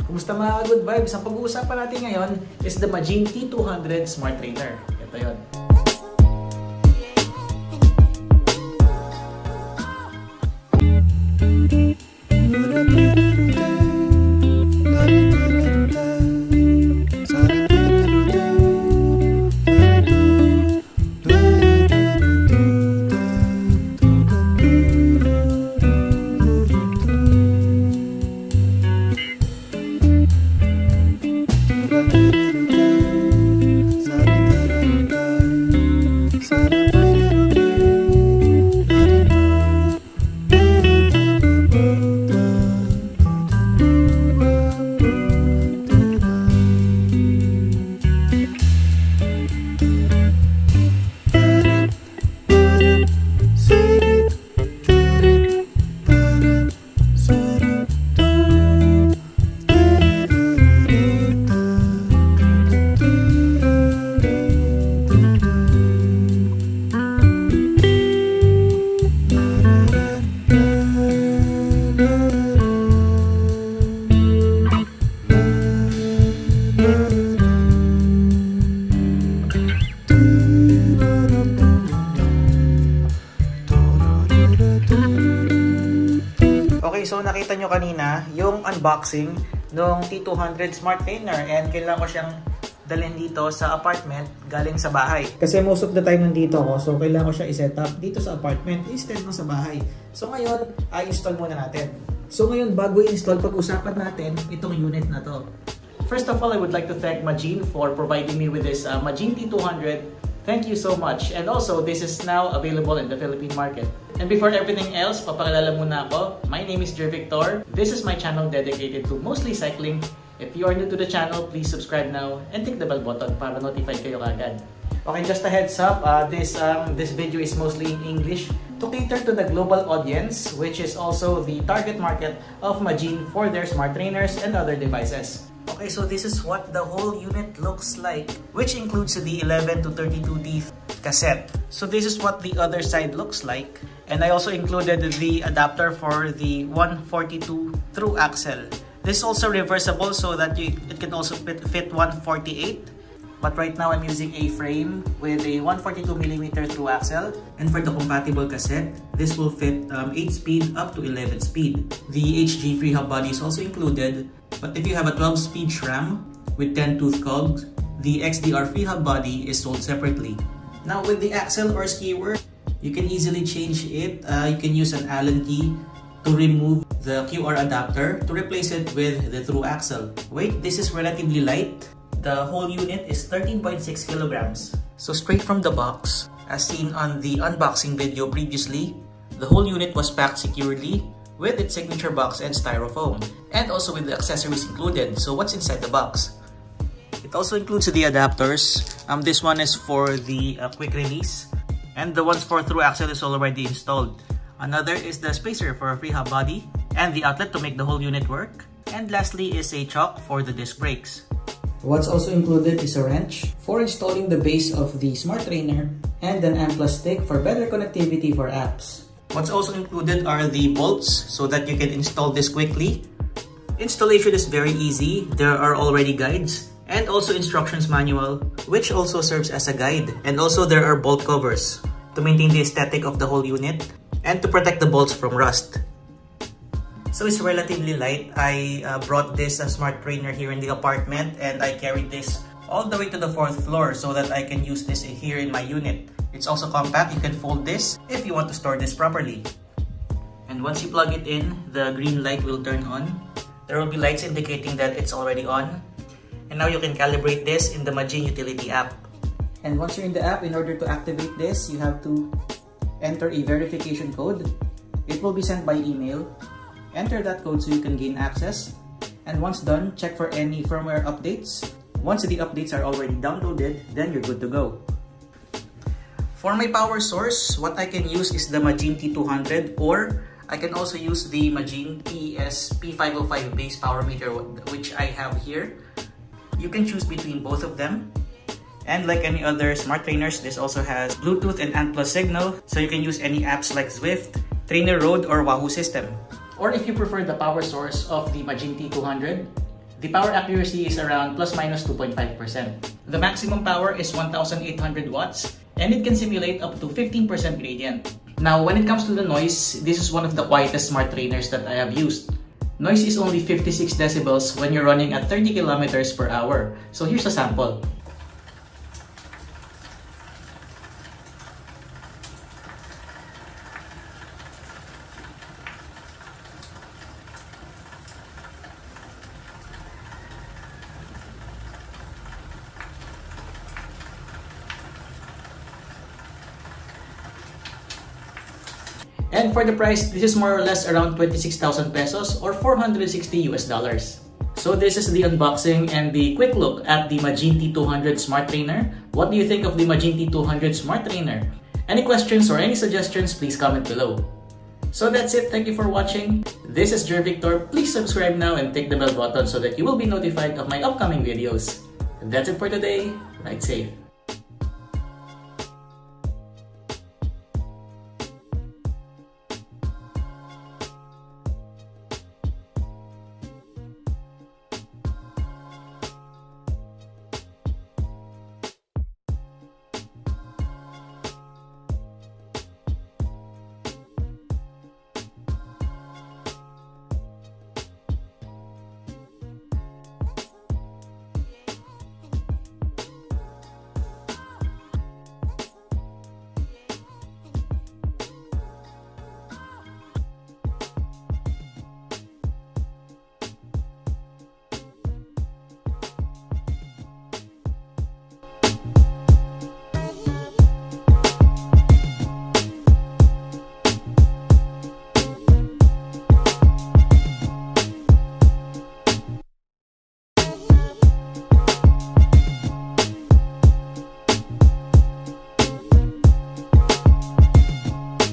Kumusta mga good vibes? Ang pag-uusapan natin ngayon is the Majin T200 Smart Trainer. Ito yun. Okay, so nakita nyo kanina yung unboxing ng T200 Smart Trainer and kailangan ko siyang dalhin dito sa apartment galing sa bahay. Kasi most of the time nandito ako, so kailangan ko siya i-set up dito sa apartment instead ng sa bahay. So ngayon, i-install muna natin. So ngayon, bago i-install, pag-usapan natin itong unit na to. First of all, I would like to thank Majin for providing me with this Majin T200. Thank you so much. And also, this is now available in the Philippine market. And before everything else, papakilala muna ako. My name is Jer Victor. This is my channel dedicated to mostly cycling. If you are new to the channel, please subscribe now and click the bell button para notify kayo kagad. Okay, just a heads up, this video is mostly in English to cater to the global audience, which is also the target market of Majin for their smart trainers and other devices. Okay, so this is what the whole unit looks like, which includes the 11 to 32 teeth cassette. So this is what the other side looks like. And I also included the adapter for the 142 through axle. This is also reversible so that it can also fit 148. But right now I'm using a frame with a 142mm through axle. And for the compatible cassette, this will fit 8 speed up to 11 speed. The HG free hub body is also included. But if you have a 12-speed SRAM with 10 tooth cogs, the XDR free hub body is sold separately. Now with the axle or skewer, you can easily change it. You can use an Allen key to remove the QR adapter to replace it with the through axle. Weight, this is relatively light. The whole unit is 13.6 kilograms. So straight from the box, as seen on the unboxing video previously, the whole unit was packed securely with its signature box and styrofoam, and also with the accessories included. So what's inside the box? It also includes the adapters. This one is for the quick release, and the ones for through axle is already installed. Another is the spacer for a free hub body, and the outlet to make the whole unit work. And lastly is a chock for the disc brakes. What's also included is a wrench for installing the base of the Smart Trainer, and an AMP+ stick for better connectivity for apps. What's also included are the bolts so that you can install this quickly. Installation is very easy. There are already guides and also instructions manual, which also serves as a guide. And also there are bolt covers to maintain the aesthetic of the whole unit and to protect the bolts from rust. So it's relatively light. I brought this Smart Trainer here in the apartment, and I carried this all the way to the 4th floor so that I can use this here in my unit. It's also compact. You can fold this if you want to store this properly. And once you plug it in, the green light will turn on. There will be lights indicating that it's already on. And now you can calibrate this in the Majin Utility app. And once you're in the app, in order to activate this, you have to enter a verification code. It will be sent by email. Enter that code so you can gain access. And once done, check for any firmware updates. Once the updates are already downloaded, then you're good to go. For my power source, what I can use is the Majin T200, or I can also use the Majin PES P505 base power meter, which I have here. You can choose between both of them. And like any other smart trainers, this also has Bluetooth and ANT+ signal, so you can use any apps like Zwift, Trainer Road, or Wahoo system. Or if you prefer the power source of the Majin T200, The power accuracy is around plus minus 2.5%. The maximum power is 1,800 watts and it can simulate up to 15% gradient. Now, when it comes to the noise, this is one of the quietest smart trainers that I have used. Noise is only 56 decibels when you're running at 30 kilometers per hour. So here's a sample. And for the price, this is more or less around 26,000 pesos or 460 US dollars. So this is the unboxing and the quick look at the Magine T200 Smart Trainer. What do you think of the Magine T200 Smart Trainer? Any questions or any suggestions, please comment below. So that's it. Thank you for watching. This is Jer Victor. Please subscribe now and click the bell button so that you will be notified of my upcoming videos. And that's it for today. Ride safe.